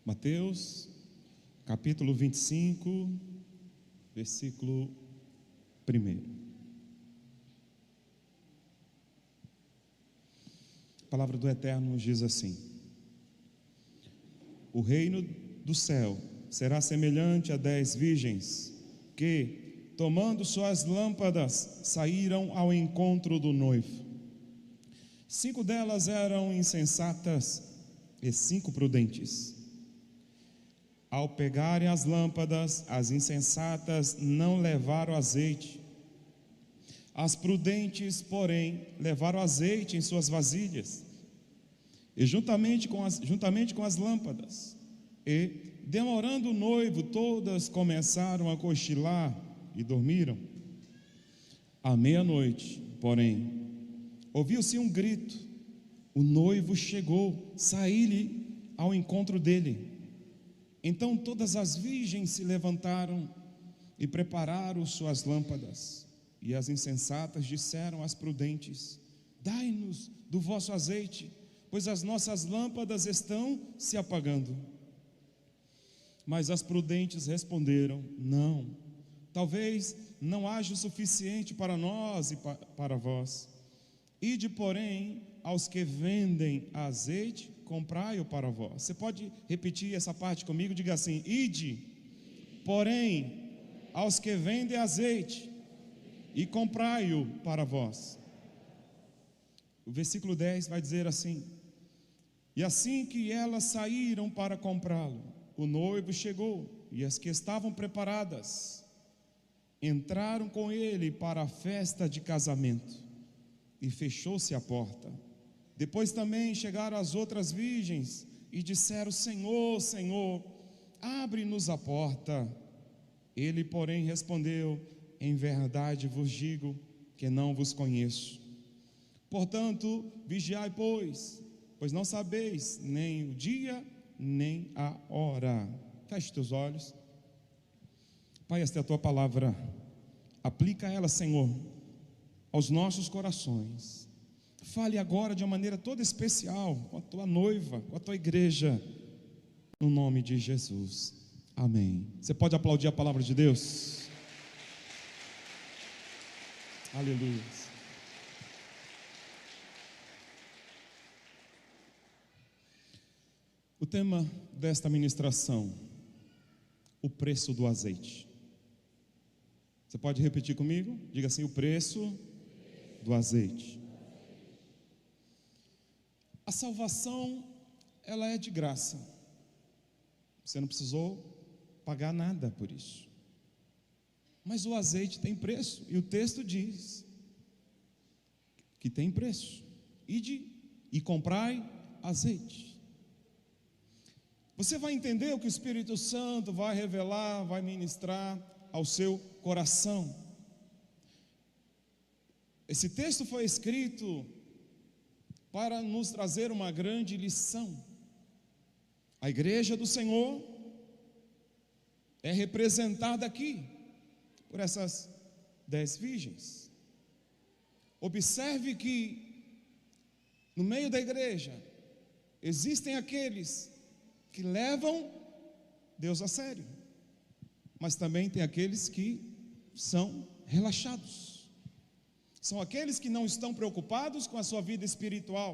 Mateus, capítulo 25, versículo 1. A palavra do Eterno nos diz assim: o reino do céu será semelhante a 10 virgens que, tomando suas lâmpadas, saíram ao encontro do noivo. 5 delas eram insensatas e 5 prudentes. Ao pegarem as lâmpadas, as insensatas não levaram azeite. As prudentes, porém, levaram azeite em suas vasilhas, e juntamente com as lâmpadas. E, demorando o noivo, todas começaram a cochilar e dormiram. À meia-noite, porém, ouviu-se um grito: o noivo chegou, saí-lhe ao encontro dele. Então todas as virgens se levantaram e prepararam suas lâmpadas. E as insensatas disseram às prudentes: dai-nos do vosso azeite, pois as nossas lâmpadas estão se apagando. Mas as prudentes responderam: não, talvez não haja o suficiente para nós e para vós. Ide, porém, aos que vendem azeite, comprai-o para vós. Você pode repetir essa parte comigo? Diga assim: ide, porém, aos que vendem azeite, e comprai-o para vós. O versículo 10 vai dizer assim: e assim que elas saíram para comprá-lo, o noivo chegou, e as que estavam preparadas entraram com ele para a festa de casamento, e fechou-se a porta. Depois também chegaram as outras virgens e disseram: Senhor, Senhor, abre-nos a porta. Ele, porém, respondeu: em verdade vos digo que não vos conheço. Portanto, vigiai, pois não sabeis nem o dia, nem a hora. Feche teus olhos. Pai, esta é a tua palavra. Aplica ela, Senhor, aos nossos corações. Fale agora de uma maneira toda especial com a tua noiva, com a tua igreja, no nome de Jesus. Amém. Você pode aplaudir a palavra de Deus? Aleluia. O tema desta ministração: o preço do azeite. Você pode repetir comigo? Diga assim: o preço do azeite. A salvação, ela é de graça. Você não precisou pagar nada por isso. Mas o azeite tem preço, e o texto diz que tem preço. Ide e comprai azeite. Você vai entender o que o Espírito Santo vai revelar, vai ministrar ao seu coração. Esse texto foi escrito para nos trazer uma grande lição. A igreja do Senhor é representada aqui por essas 10 virgens. Observe que no meio da igreja existem aqueles que levam Deus a sério, mas também tem aqueles que são relaxados. São aqueles que não estão preocupados com a sua vida espiritual,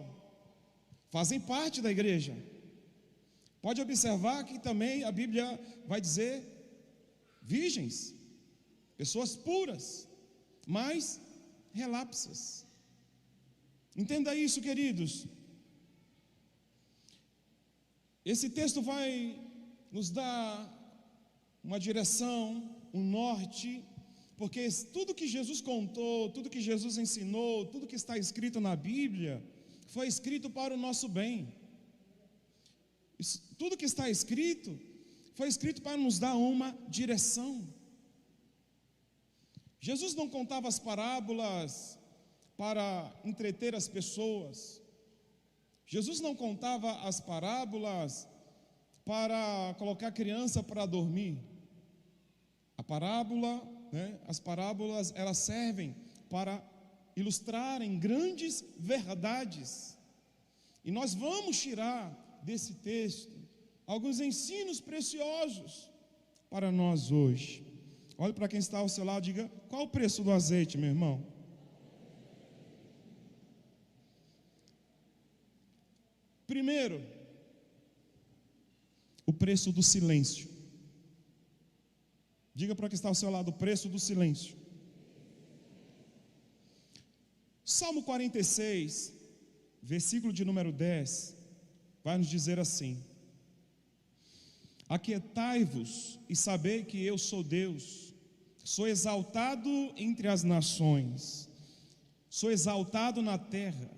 fazem parte da igreja. Pode observar que também a Bíblia vai dizer virgens, pessoas puras, mas relapsas. Entenda isso, queridos. Esse texto vai nos dar uma direção, um norte, porque tudo que Jesus contou, tudo que Jesus ensinou, tudo que está escrito na Bíblia, foi escrito para o nosso bem. Tudo que está escrito, foi escrito para nos dar uma direção. Jesus não contava as parábolas para entreter as pessoas. Jesus não contava as parábolas para colocar a criança para dormir. As parábolas, elas servem para ilustrarem grandes verdades. E nós vamos tirar desse texto alguns ensinos preciosos para nós hoje. Olhe para quem está ao seu lado e diga: qual o preço do azeite, meu irmão? Primeiro, o preço do silêncio. Diga para quem está ao seu lado: o preço do silêncio. Salmo 46, versículo de número 10, vai nos dizer assim: aquietai-vos e sabei que eu sou Deus, sou exaltado entre as nações, sou exaltado na terra.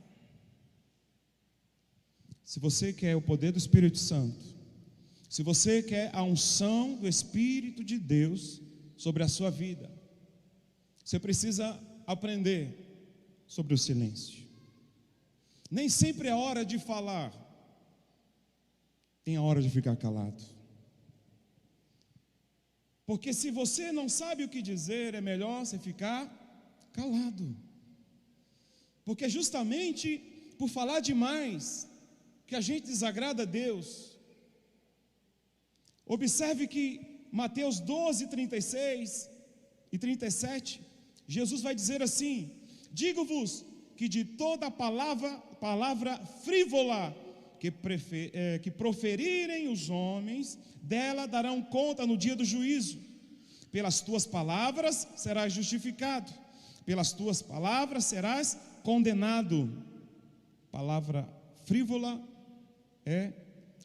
Se você quer o poder do Espírito Santo, se você quer a unção do Espírito de Deus sobre a sua vida, você precisa aprender sobre o silêncio. Nem sempre é hora de falar, tem a hora de ficar calado. Porque se você não sabe o que dizer, é melhor você ficar calado. Porque justamente por falar demais que a gente desagrada a Deus. Observe que Mateus 12, 36 e 37, Jesus vai dizer assim: digo-vos que de toda palavra frívola que proferirem os homens, dela darão conta no dia do juízo. Pelas tuas palavras serás justificado, pelas tuas palavras serás condenado. Palavra frívola é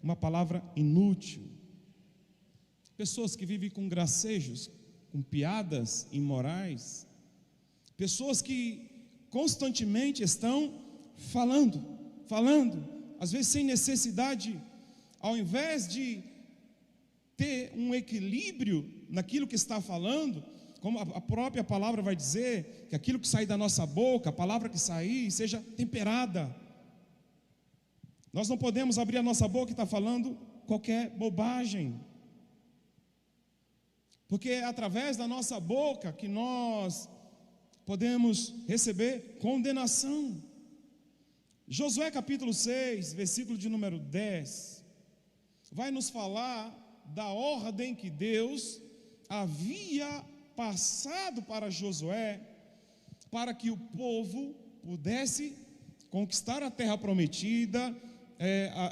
uma palavra inútil. Pessoas que vivem com gracejos, com piadas imorais, pessoas que constantemente estão falando, às vezes sem necessidade, ao invés de ter um equilíbrio naquilo que está falando, como a própria palavra vai dizer, que aquilo que sai da nossa boca, a palavra que sair, seja temperada. Nós não podemos abrir a nossa boca e estar falando qualquer bobagem, porque é através da nossa boca que nós podemos receber condenação. Josué capítulo 6, versículo de número 10, vai nos falar da ordem que Deus havia passado para Josué, para que o povo pudesse conquistar a terra prometida.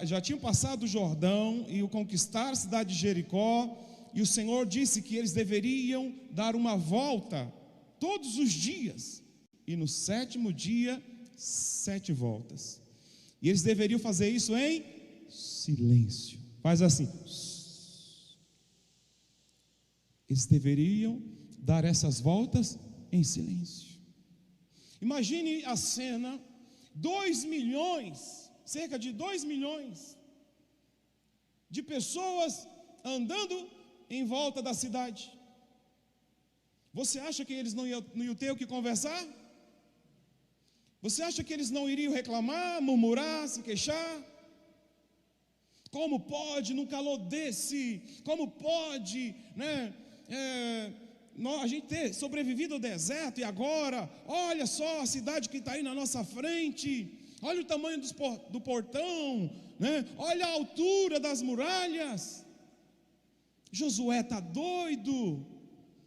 Já tinham passado o Jordão e o conquistar a cidade de Jericó, e o Senhor disse que eles deveriam dar uma volta todos os dias, e no sétimo dia 7 voltas, e eles deveriam fazer isso em silêncio. Faz assim, eles deveriam dar essas voltas em silêncio. Imagine a cena: 2 milhões, cerca de 2 milhões de pessoas andando em volta da cidade. Você acha que eles não iam ter o que conversar? Você acha que eles não iriam reclamar, murmurar, se queixar? Como pode, num calor desse, como pode, né, a gente ter sobrevivido ao deserto, e agora, olha só a cidade que está aí na nossa frente, olha o tamanho do portão, né, olha a altura das muralhas. Josué está doido,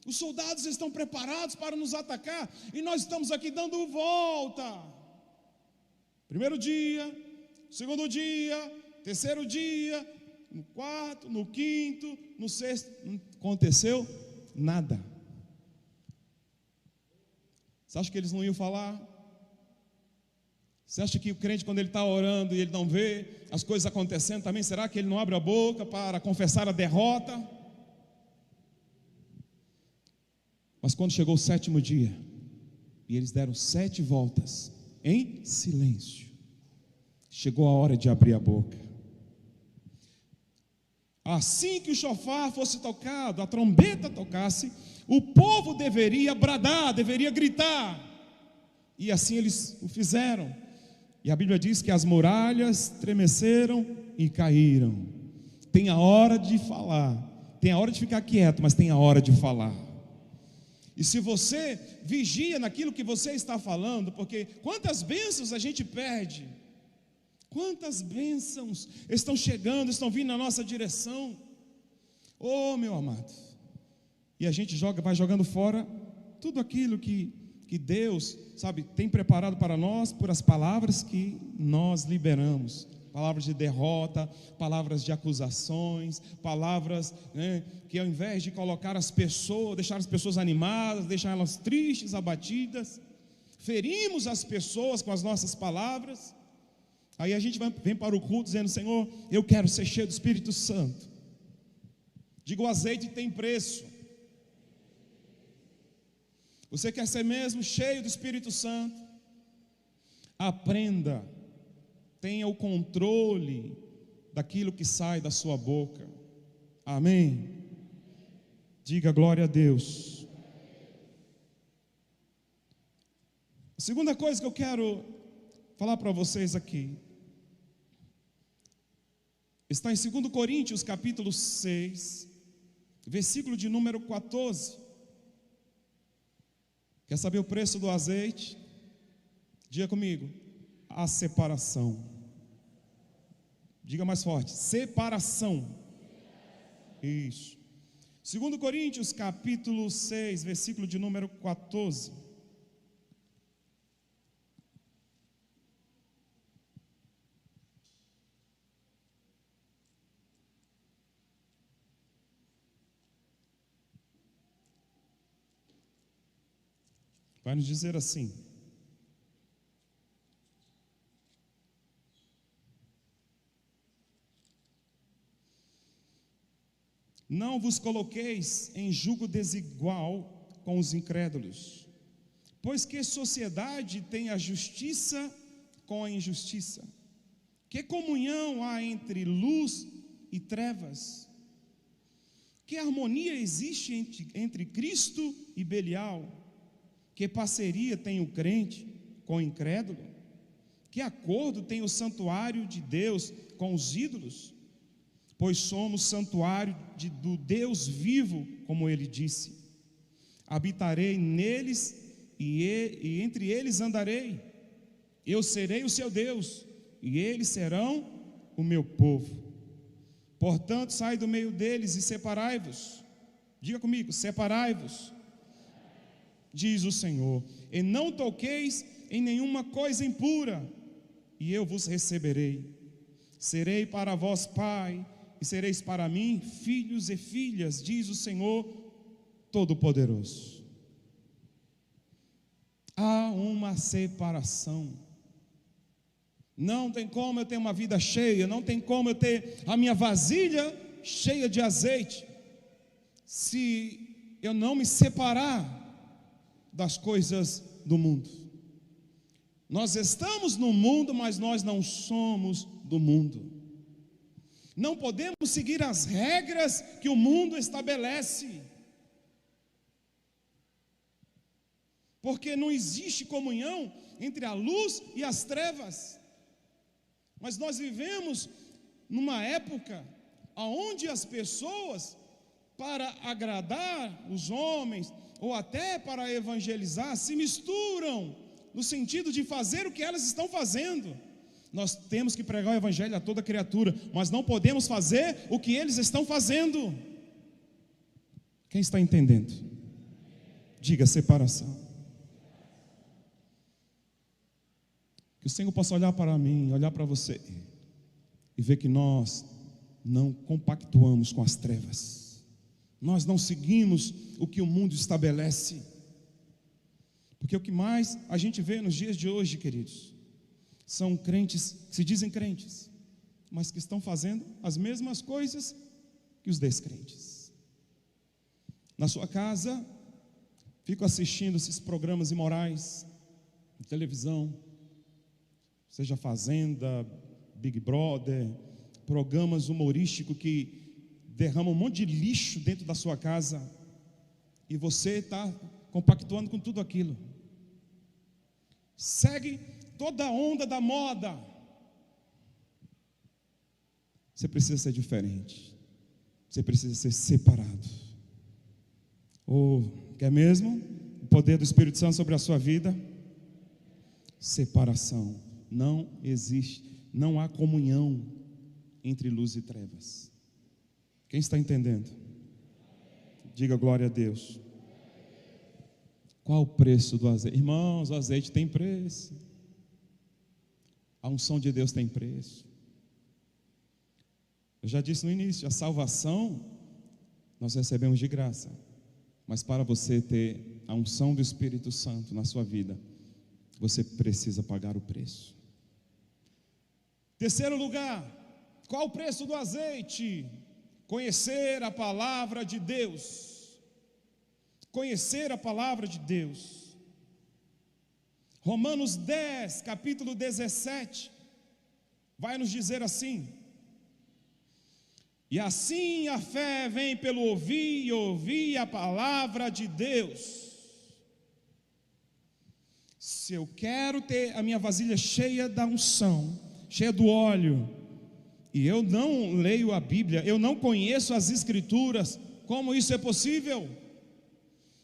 os soldados estão preparados para nos atacar, e nós estamos aqui dando volta. Primeiro dia, segundo dia, terceiro dia, no quarto, no quinto, no sexto, não aconteceu nada. Você acha que eles não iam falar? Você acha que o crente, quando ele está orando e ele não vê as coisas acontecendo também, será que ele não abre a boca para confessar a derrota? Mas quando chegou o sétimo dia, e eles deram 7 voltas em silêncio, chegou a hora de abrir a boca. Assim que o chofar fosse tocado, a trombeta tocasse, o povo deveria bradar, deveria gritar, e assim eles o fizeram. E a Bíblia diz que as muralhas tremeceram e caíram. Tem a hora de falar, tem a hora de ficar quieto, mas tem a hora de falar. E se você vigia naquilo que você está falando, porque quantas bênçãos a gente perde, Quantas bênçãos estão chegando, estão vindo na nossa direção. Oh, meu amado. E a gente vai jogando fora tudo aquilo que Deus, sabe, tem preparado para nós por as palavras que nós liberamos. Palavras de derrota, palavras de acusações, palavras, né, que ao invés de colocar as pessoas, deixar as pessoas animadas, deixar elas tristes, abatidas, ferimos as pessoas com as nossas palavras. Aí a gente vem para o culto dizendo: Senhor, eu quero ser cheio do Espírito Santo. Digo, o azeite tem preço. Você quer ser mesmo cheio do Espírito Santo? Aprenda, tenha o controle daquilo que sai da sua boca. Amém? Diga glória a Deus. A segunda coisa que eu quero falar para vocês aqui está em 2 Coríntios capítulo 6, versículo de número 14. Quer saber o preço do azeite? Diga comigo: a separação. Diga mais forte: separação. Isso. 2 Coríntios capítulo 6, versículo de número 14. Vai nos dizer assim: não vos coloqueis em julgo desigual com os incrédulos, pois que sociedade tem a justiça com a injustiça? Que comunhão há entre luz e trevas? Que harmonia existe entre Cristo e Belial? Que parceria tem o crente com o incrédulo? Que acordo tem o santuário de Deus com os ídolos? Pois somos santuário do Deus vivo, como ele disse: habitarei neles e entre eles andarei. Eu serei o seu Deus e eles serão o meu povo. Portanto, sai do meio deles e separai-vos. Diga comigo: separai-vos, diz o Senhor, e não toqueis em nenhuma coisa impura, e eu vos receberei. Serei para vós pai, e sereis para mim filhos e filhas, diz o Senhor Todo-Poderoso. Há uma separação. Não tem como eu ter uma vida cheia, não tem como eu ter a minha vasilha cheia de azeite, se eu não me separar das coisas do mundo. Nós estamos no mundo, mas nós não somos do mundo. Não podemos seguir as regras que o mundo estabelece, porque não existe comunhão entre a luz e as trevas. Mas nós vivemos numa época onde as pessoas, para agradar os homens, ou até para evangelizar, se misturam, no sentido de fazer o que elas estão fazendo. Nós temos que pregar o evangelho a toda criatura, mas não podemos fazer o que eles estão fazendo. Quem está entendendo? Diga: separação. Que o Senhor possa olhar para mim, olhar para você e ver que nós não compactuamos com as trevas. Nós não seguimos o que o mundo estabelece. Porque o que mais a gente vê nos dias de hoje, queridos, são crentes que se dizem crentes, mas que estão fazendo as mesmas coisas que os descrentes. Na sua casa, fico assistindo esses programas imorais de televisão, seja Fazenda, Big Brother, programas humorísticos que derramam um monte de lixo dentro da sua casa, e você está compactuando com tudo aquilo. Segue toda a onda da moda. Você precisa ser diferente. Você precisa ser separado. Quer mesmo o poder do Espírito Santo sobre a sua vida? Separação. Não existe não há comunhão entre luz e trevas. Quem está entendendo? Diga glória a Deus. Qual o preço do azeite? Irmãos, o azeite tem preço. A unção de Deus tem preço. Eu já disse no início, a salvação nós recebemos de graça. Mas para você ter a unção do Espírito Santo na sua vida, você precisa pagar o preço. Terceiro lugar, qual o preço do azeite? Conhecer a palavra de Deus. Conhecer a palavra de Deus. Romanos 10, capítulo 17, vai nos dizer assim: e assim a fé vem pelo ouvir, e ouvir a palavra de Deus. Se eu quero ter a minha vasilha cheia da unção, cheia do óleo, e eu não leio a Bíblia, eu não conheço as Escrituras, como isso é possível?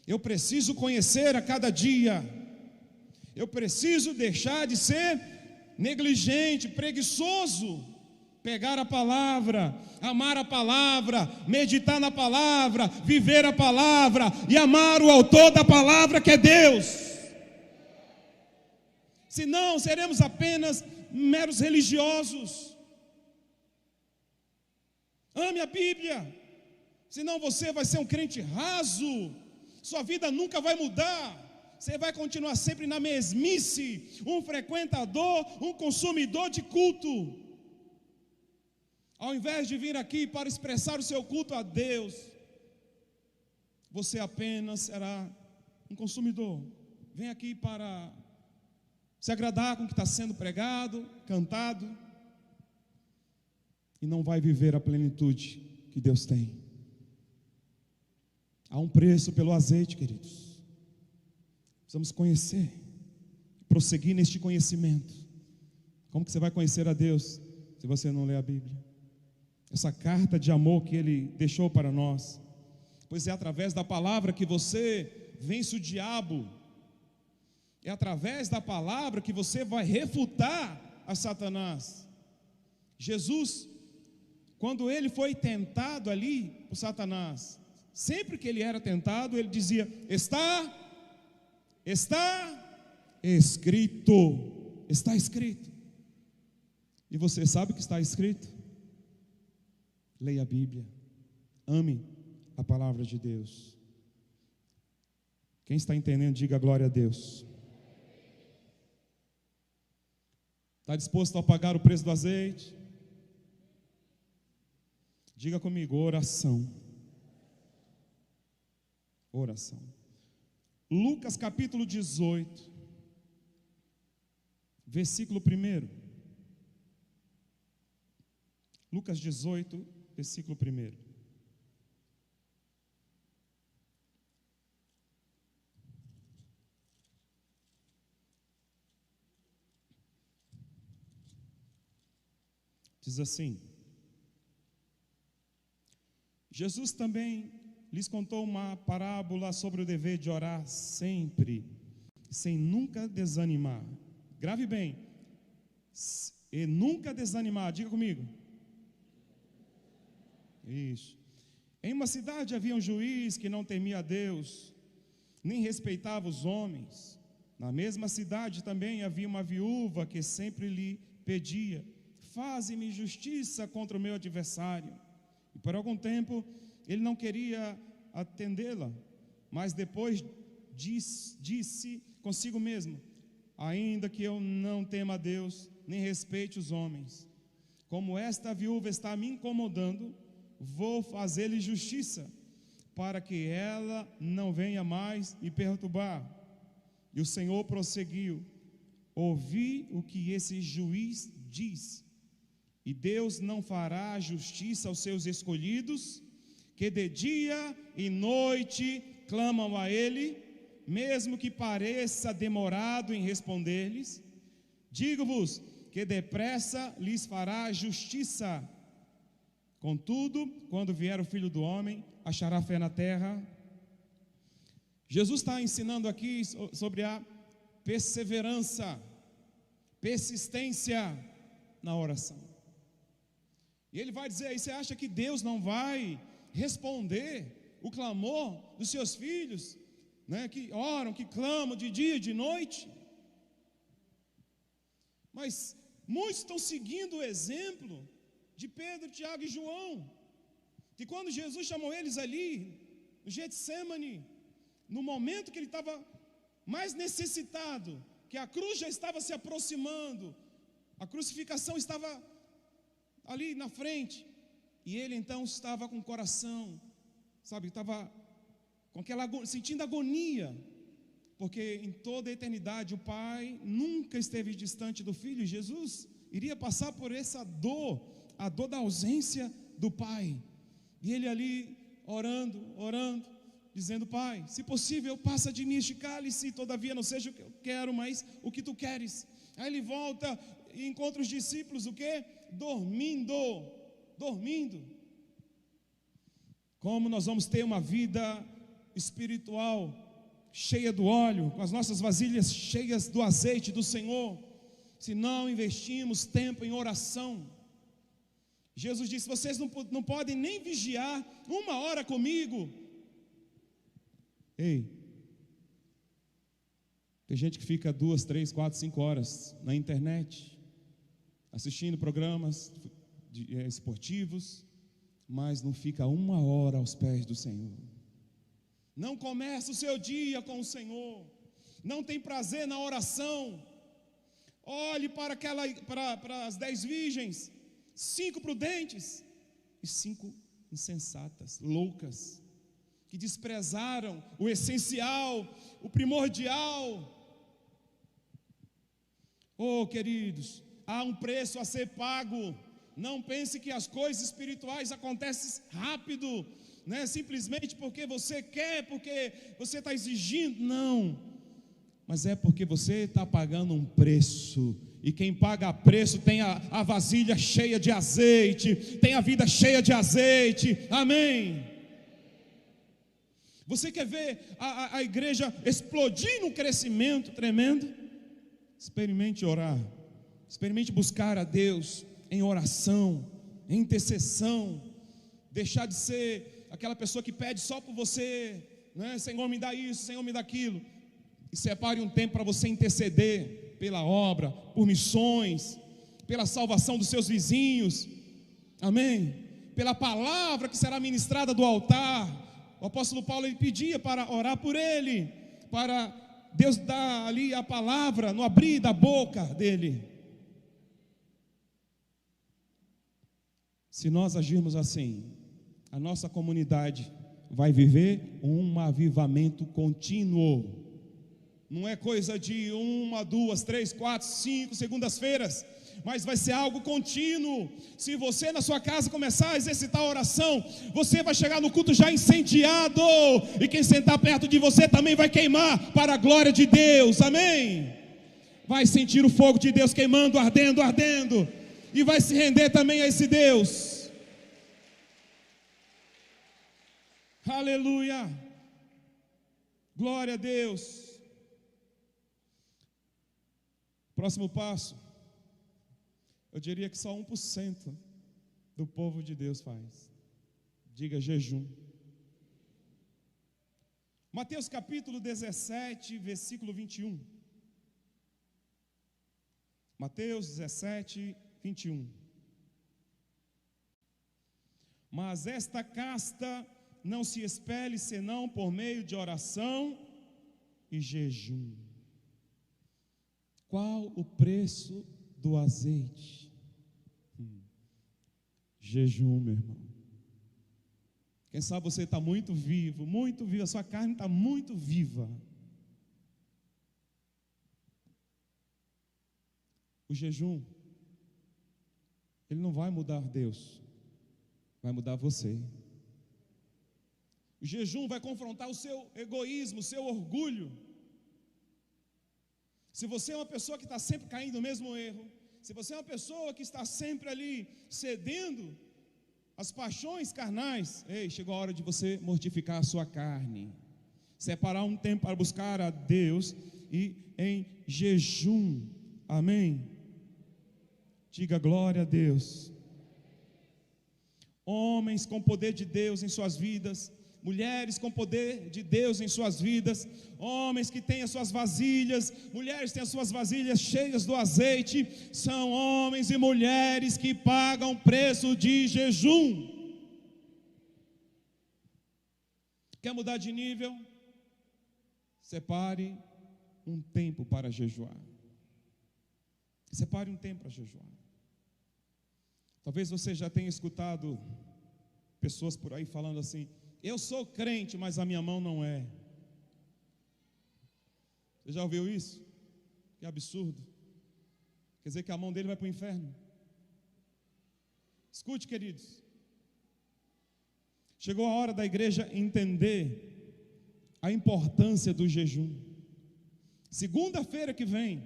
Eu preciso conhecer a cada dia. Eu preciso deixar de ser negligente, preguiçoso. Pegar a palavra, amar a palavra, meditar na palavra, viver a palavra e amar o autor da palavra, que é Deus. Senão seremos apenas meros religiosos. Ame a Bíblia, senão você vai ser um crente raso. Sua vida nunca vai mudar. Você vai continuar sempre na mesmice, um frequentador, um consumidor de culto. Ao invés de vir aqui para expressar o seu culto a Deus, você apenas será um consumidor. Vem aqui para se agradar com o que está sendo pregado, cantado, e não vai viver a plenitude que Deus tem. Há um preço pelo azeite, queridos. Precisamos conhecer, prosseguir neste conhecimento. Como que você vai conhecer a Deus se você não lê a Bíblia? Essa carta de amor que Ele deixou para nós, pois é através da palavra que você vence o diabo, é através da palavra que você vai refutar a Satanás. Jesus, quando Ele foi tentado ali por Satanás, sempre que Ele era tentado, Ele dizia: está escrito, está escrito. E você sabe o que está escrito? Leia a Bíblia, ame a palavra de Deus. Quem está entendendo, diga glória a Deus. Está disposto a pagar o preço do azeite? Diga comigo, oração. Oração. Lucas capítulo 18, versículo 1. Lucas 18, versículo 1. Diz assim: Jesus também lhes contou uma parábola sobre o dever de orar sempre, sem nunca desanimar. Grave bem, e nunca desanimar, diga comigo. Isso. Em uma cidade havia um juiz que não temia a Deus, nem respeitava os homens. Na mesma cidade também havia uma viúva que sempre lhe pedia: faze-me justiça contra o meu adversário. E por algum tempo ele não queria atendê-la, mas depois disse consigo mesmo: ainda que eu não tema a Deus, nem respeite os homens, como esta viúva está me incomodando, vou fazer-lhe justiça, para que ela não venha mais me perturbar. E o Senhor prosseguiu: ouvi o que esse juiz diz. E Deus não fará justiça aos seus escolhidos, que de dia e noite clamam a Ele, mesmo que pareça demorado em responder-lhes? Digo-vos que depressa lhes fará justiça. Contudo, quando vier o Filho do Homem, achará fé na terra? Jesus está ensinando aqui sobre a perseverança, persistência. na oração. E ele vai dizer aí: você acha que Deus não vai responder o clamor dos seus filhos, né, que oram, que clamam de dia e de noite? Mas muitos estão seguindo o exemplo de Pedro, Tiago e João, que quando Jesus chamou eles ali no Getsemane, no momento que ele estava mais necessitado, que a cruz já estava se aproximando, a crucificação estava ali na frente, e ele então estava com o coração, estava com aquela, sentindo agonia, porque em toda a eternidade o Pai nunca esteve distante do Filho. Jesus iria passar por essa dor, a dor da ausência do Pai, e ele ali orando, dizendo: Pai, se possível, passa de mim este cálice, todavia não seja o que eu quero, mas o que tu queres. Aí ele volta e encontra os discípulos, o quê? Dormindo. Como nós vamos ter uma vida espiritual cheia do óleo, com as nossas vasilhas cheias do azeite do Senhor, se não investimos tempo em oração? Jesus disse: vocês não podem nem vigiar 1 hora comigo. Ei, tem gente que fica 2, 3, 4, 5 horas na internet, assistindo programas esportivos, mas não fica 1 hora aos pés do Senhor. Não começa o seu dia com o Senhor, não tem prazer na oração. Olhe para as 10 virgens, 5 prudentes e 5 insensatas, loucas, que desprezaram o essencial, o primordial. Oh, queridos, há um preço a ser pago. Não pense que as coisas espirituais acontecem rápido, né? Simplesmente porque você quer, porque você está exigindo. Não, mas é porque você está pagando um preço. E quem paga preço tem a vasilha cheia de azeite, tem a vida cheia de azeite. Amém. Você quer ver a igreja explodir num crescimento tremendo? Experimente orar, experimente buscar a Deus em oração, em intercessão. Deixar de ser aquela pessoa que pede só por você, né? Senhor, me dá isso, Senhor, me dá aquilo. E separe um tempo para você interceder pela obra, por missões, pela salvação dos seus vizinhos. Amém? Pela palavra que será ministrada do altar. O apóstolo Paulo, ele pedia para orar por ele, para Deus dar ali a palavra no abrir da boca dele. Se nós agirmos assim, a nossa comunidade vai viver um avivamento contínuo. Não é coisa de 1, 2, 3, 4, 5 segundas-feiras, mas vai ser algo contínuo. Se você na sua casa começar a exercitar a oração, você vai chegar no culto já incendiado, e quem sentar perto de você também vai queimar para a glória de Deus. Amém? Vai sentir o fogo de Deus queimando, ardendo, e vai se render também a esse Deus. Aleluia, glória a Deus. Próximo passo, eu diria que só 1% do povo de Deus faz. Diga: jejum. Mateus capítulo 17, versículo 21. Mateus 17, 21. Mas esta casta não se expele senão por meio de oração e jejum. Qual o preço do azeite? Jejum, meu irmão. Quem sabe você está muito vivo, a sua carne está muito viva. O jejum, ele não vai mudar Deus, vai mudar você. O jejum vai confrontar o seu egoísmo, o seu orgulho. Se você é uma pessoa que está sempre caindo no mesmo erro, se você é uma pessoa que está sempre ali cedendo às paixões carnais, ei, chegou a hora de você mortificar a sua carne, separar um tempo para buscar a Deus e em jejum. Amém? Diga glória a Deus. Homens com poder de Deus em suas vidas, mulheres com poder de Deus em suas vidas, homens que têm as suas vasilhas, mulheres que têm as suas vasilhas cheias do azeite, são homens e mulheres que pagam preço de jejum. Quer mudar de nível? Separe um tempo para jejuar. Separe um tempo para jejuar. Talvez você já tenha escutado pessoas por aí falando assim: eu sou crente, mas a minha mão não é. Você já ouviu isso? Que absurdo. Quer dizer que a mão dele vai para o inferno. Escute, queridos. Chegou a hora da igreja entender a importância do jejum. Segunda-feira que vem,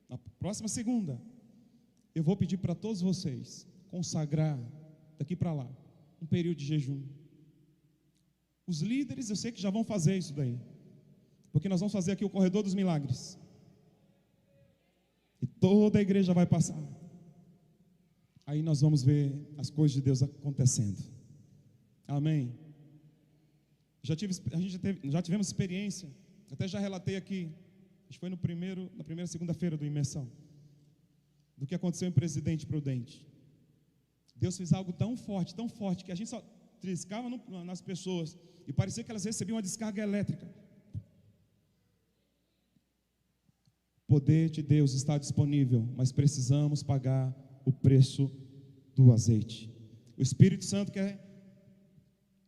na próxima segunda, eu vou pedir para todos vocês consagrar daqui para lá um período de jejum. Os líderes, eu sei que já vão fazer isso daí, porque nós vamos fazer aqui o corredor dos milagres, e toda a igreja vai passar. Aí nós vamos ver as coisas de Deus acontecendo. Amém. Já tivemos experiência, até já relatei aqui, acho que foi na primeira segunda-feira do Imersão, do que aconteceu em Presidente Prudente. Deus fez algo tão forte, que a gente só triscava nas pessoas, e parecia que elas recebiam uma descarga elétrica. O poder de Deus está disponível, mas precisamos pagar o preço do azeite. O Espírito Santo quer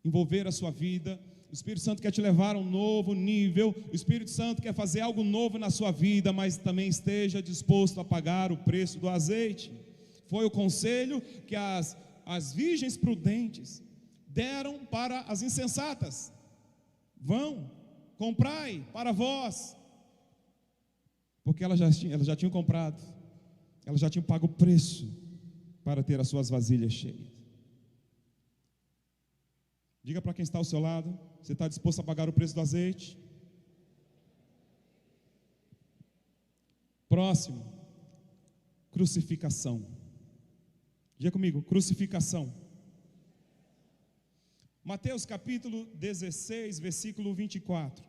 envolver a sua vida, o Espírito Santo quer te levar a um novo nível, o Espírito Santo quer fazer algo novo na sua vida, mas também esteja disposto a pagar o preço do azeite. Foi o conselho que as virgens prudentes deram para as insensatas: vão, comprai para vós, porque elas já tinham comprado, elas já tinham pago o preço para ter as suas vasilhas cheias. Diga para quem está ao seu lado: você está disposto a pagar o preço do azeite? Próximo, crucificação. Diga comigo, crucificação. Mateus capítulo 16, versículo 24.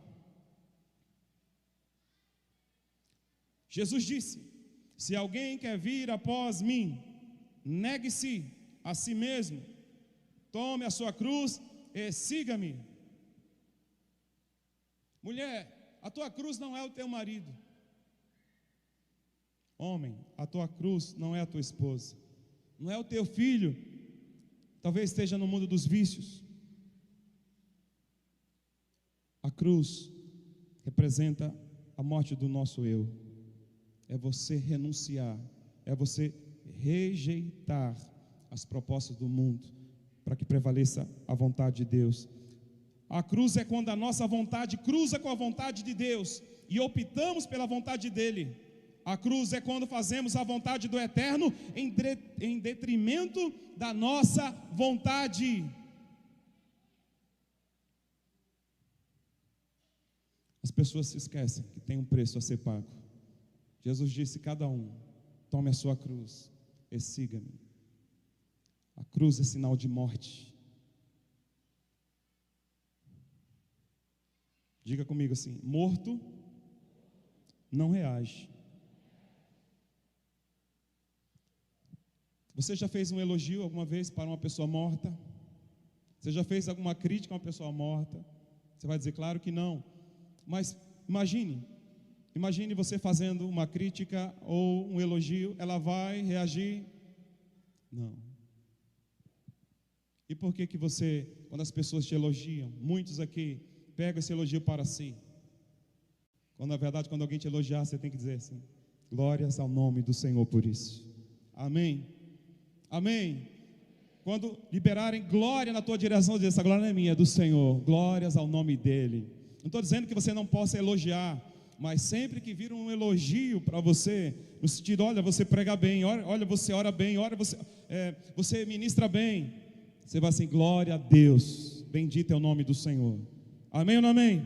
Jesus disse: se alguém quer vir após mim, negue-se a si mesmo, tome a sua cruz e siga-me. Mulher, a tua cruz não é o teu marido. Homem, a tua cruz não é a tua esposa, não é o teu filho, talvez esteja no mundo dos vícios. A cruz representa a morte do nosso eu. É você renunciar, é você rejeitar as propostas do mundo, para que prevaleça a vontade de Deus. A cruz é quando a nossa vontade cruza com a vontade de Deus e optamos pela vontade dele. A cruz é quando fazemos a vontade do Eterno em detrimento da nossa vontade. As pessoas se esquecem que tem um preço a ser pago. Jesus disse: cada um tome a sua cruz e siga-me. A cruz é sinal de morte. Diga comigo assim: morto não reage. Você já fez um elogio alguma vez para uma pessoa morta? Você já fez alguma crítica a uma pessoa morta? Você vai dizer: claro que não. Mas imagine você fazendo uma crítica ou um elogio, ela vai reagir? Não. E por que você, quando as pessoas te elogiam, muitos aqui pegam esse elogio para si, quando na verdade, quando alguém te elogiar, você tem que dizer assim: glórias ao nome do Senhor por isso. Amém? Amém? Quando liberarem glória na tua direção, diz: essa glória não é minha, é do Senhor, glórias ao nome dele. Não estou dizendo que você não possa elogiar, mas sempre que vir um elogio para você, no sentido: olha, você prega bem, olha, você ora bem, olha, você ministra bem, você vai assim: glória a Deus, bendito é o nome do Senhor. Amém ou não amém?